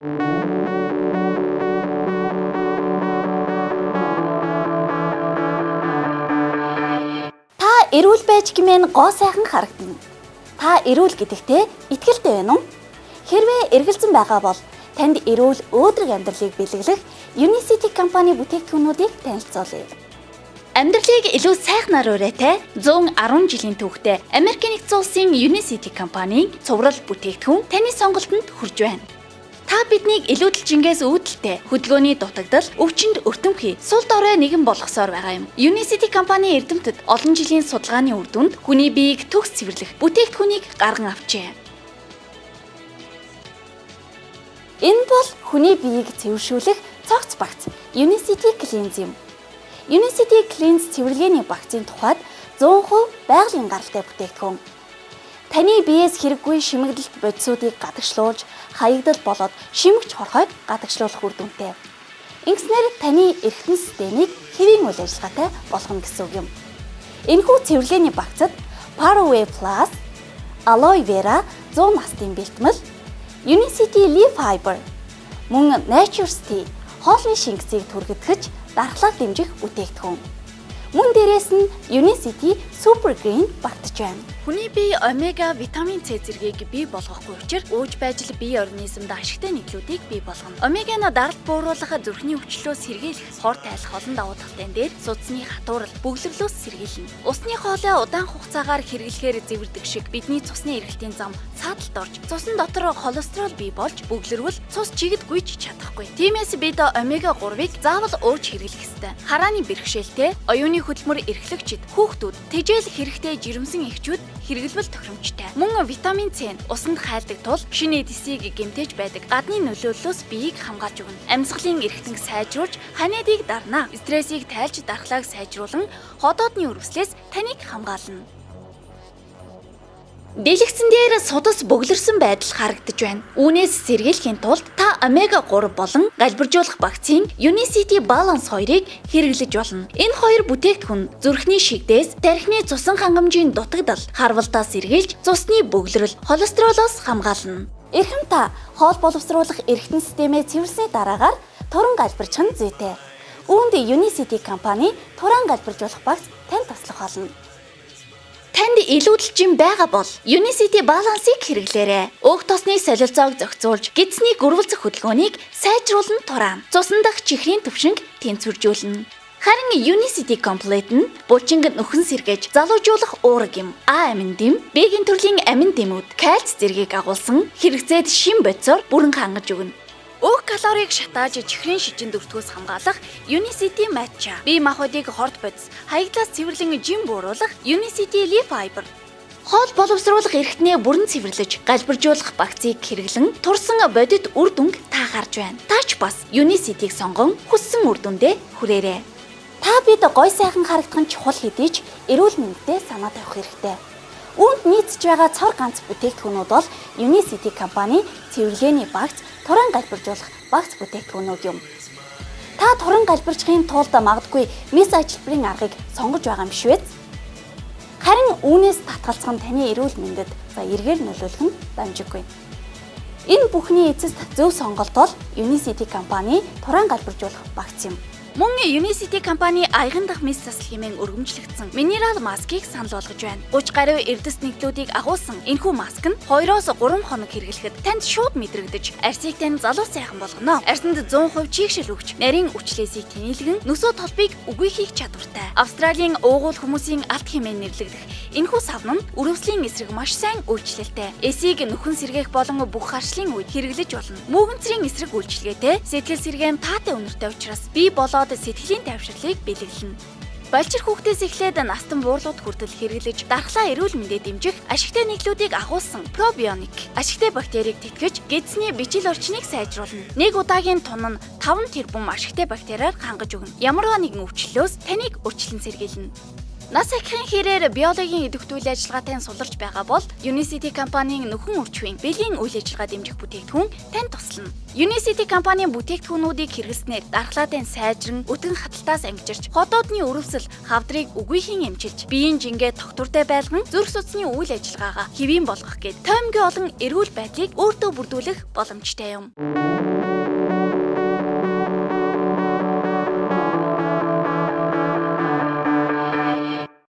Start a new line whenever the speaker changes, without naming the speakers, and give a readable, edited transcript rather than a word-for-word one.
Та эрүүл байж гэмээр гоо сайхан харагдана. Та эрүүл гэдэгтээ итгэлтэй байна уу? Хэрвээ эргэлзэн байгаа бол танд эрүүл өөдрөг амьдралыг бэлэглэх Unicity компани бүтээгдэхүүнүүдийг танилцуулъя. Амьдралыг илүү сайхнаар өрөөтэй 110 жилийн түүхтэй Америкийн нэгдсэн улсын Unicity компанийн цуврал бүтээгдэхүүн таны сонголтод хүрж байна. Та биднийг илүү дэлжингээс үүдэлтэй хөдөлгөөний дутагдал, өвчнөд өртөмхий, сул дорой нэгэн болгосоор байгаа юм. Unicity компани эрдэмтэд олон жилийн судалгааны үр дүнд хүний биеийг төгс цэвэрлэх бүтээгдэхүүнийг гарган авчээ. Энэ бол хүний биеийг цэвэршүүлэх цогц багц Unicity Cleanse юм. Unicity Cleanse цэвэрлэгээний багцын тухайд 100% байгалийн гаралтай бүтээгдэхүүн. Таны биеэс хэрэггүй шимэгдэлт бодисуудыг гадагшлуулж, хаягдал болоод шимэгч хорхойг гадагшлуулах үр дүнтэй. Ингэснээр таны эргэтэн системийг хэвийн үйл ажиллагаатай болгоно гэсэн үг юм. Энэхүү цэвэрлэгээний багцад Paraway Plus, Aloe Vera 100 настын бэлтгэл, Unicity Leaf Fiber, мөн Nature's Tea хоолны шингэцийг түргэтгэж дархлааг дэмжих бүтээгдэхүүн. Мөн дээрээс нь Unicity Super Green багтж байна. Хүний бие омега витамин С зэргийг бий болгохгүй учраас ууж байж л бие организмд ашигтай нийтлүүдийг бий болгоно. Омега нь даралт бууруулах, зүрхний өвчлөлөөс сэргийлэх, хор тайлах олон давуу талтай дээр судасны хатуурал, бөглөрлөөс сэргийлнэ. Усны хоолой удаан хугацаагаар хэрэглэхээр зэвэрдэг шиг бидний цусны эргэлтийн зам цааталд орж, цусны дотор холестерол бий болж бөглөрвөл цус чигд гүйж чадахгүй. Тиймээс бид омега 3-ыг заавал ууж хэрэглэх ёстой. Харааны бэрхшээлтэй, оюуны хөдөлмөр эрхлэгчид, хүүхдүүд, тэжээл хэрэгтэй жирэмсэн эхчүүд хэрэглэвэл тохиромжтой. Мөн витамин С нь усанд хайлдаг тул шинэ эдисийг гэмтэж байдаг гадны нөлөөллөөс биеийг хамгаалж өгнө. Амьсгалын эрхтэнг сайжруулж, ханиадыг дарна. Стрессийг тайлж, дархлааг сайжруулан, ходоодны өрөвслээс таныг хамгаална. Дэлгэцэн дээр судас бөглөрсөн байдал харагдаж байна. Үүнээс сэргийлэхийн тулд та омега 3 болон галбиржуулах багцын Unicity Balance 2-ыг хэрэглэж болно. Энэ хоёр бүтээгдэхүүн зүрхний шигдээс, тархины цусан хангамжийн дутагдал, харвалтаа сэргийлж, цусны бөглөрөл, холестеролоос хамгаална. Эрхэм та хоол боловсруулах эргэтэн системээ цэвэрлсэний дараагаар туран галбирчих нь зүйтэй. Үүнд Unicity компани туран галбиржуулах багц танд туслах болно. Танд илүү дэлжин байгаа бол Unicity Balance-ыг хэрэглээрэй. Уг тосны солилцоог зохицуулж, гидсний гөрвөлзөх хөдөлгөөнийг сайжруулан тураан. Цусан дах чихрийн төвшинг тэнцвэржүүлнэ. Харин Unicity Complete нь булчинг нөхөн сэргээж, залуужуулах уурэг юм. А амин дэм, Б-ийн төрлийн амин дэмүүд, кальц зэргийг агуулсан хэрэгцээд шин бодисоор бүрэн хангаж өгнө. Өөх калорийг шатааж чихрийн шижинд өртгөөс хамгаалах Unicity Matcha. Бие махбодыг хорт бодис, хаягдлаас цэвэрлэн жим бууруулах Unicity Leaf Fiber. Хоол боловсруулах эрхтнээ бүрэн цэвэрлэж, галбиржуулах багцыг хэрэглэн турсан бодит үр дүнг та харж байна. Таач бас Unicity-г сонгон хүссэн үр дүндээ хүрээрэй. Та бид гой сайхан харагдах нь чухал хэдий ч эрүүл мэндэд санаа тавих хэрэгтэй. Үүнд нийцж байгаа цор ганц бүтээгдэхүүнүүд бол Unicity компани цэвэрлэгээний багц, туран галбиржуулах багц бүтээгдэхүүнүүд юм. Та туран галбирчхийн тулд магадгүй мис ажилбарын аргыг сонгож байгаа юм биш үү? Харин үүнээс татгалзах нь таны эрүүл мэндэд эргээр нөлөөлөх нь дамжиггүй. Энэ бүхний эцэст зөв сонголт бол Unicity компани туран галбиржуулах багц юм. Мөн Unicity компани аяхан дахь мис засал хэмээн өргөмжлөгдсөн минерал маскыг санал болгож байна. 30 гаруй эрдэс нийтлүүдийг агуулсан энэхүү маск нь 2-оос 3 хоног хэрэглэхэд танд шууд мэдрэгдэж, арсыг тань залуу сайхан болгоно. Арсанд 100% чийгшил өгч, нарийн үчлээсийг тэнэлгэн, нөсөө толбыг үгүй хийх чадвартай. Австралийн уугуул хүмүүсийн алт хэмээн нэрлэгдэх энэхүү савн нь өрөвслийн эсрэг маш сайн үйлчлэлтэй. Эсийг нөхөн сэргээх болон бүх харшлын үед хэрэглэж болно. Мөөгөнцрийн эсрэг үйлчилгээтэй, сэтгэл сэргээн таатай үнэртэй учраас бие болоод сэтгэлийн тайвшрлыг бэлэглэнэ. Балчир хүүхдээс эхлээд настан буурлууд хүртэл хэрэглэж дархлаа эрүүл мэндэд дэмжих ашигтай нийтлүүдийг агуулсан пробионик ашигтай бактерийг тэтгэж гидсний бичил орчныг сайжруулна. Нэг удаагийн тун нь 5 тэрбум ашигтай бактериар хангаж өгнө. Ямарваа нэгэн өвчлөлөөс таныг урьдчилан сэргийлнэ. Нас ахихын хэрээр биологийн идэвхтэй үйл ажиллагаатай суларч байгаа бол Unicity компанийн нөхөн үржихийн бэлгийн үйл ажиллагаа дэмжих бүтээгдэхүүн танд туслана. Unicity компанийн бүтээгдэхүүнүүдийг хэрэглэснээр дархлаатын сайжран, өтгөн хаталтаас ангижирч, ходоодны өрөвсөл, хавдрыг үгүйхийн эмчилж, биеийн жингээ тогтвортой байлган, зүрх судасны үйл ажиллагаагаа хэвийн болгох гээд тоймгийн олон эрүүл байдлыг өөртөө бүрдүүлэх боломжтой юм.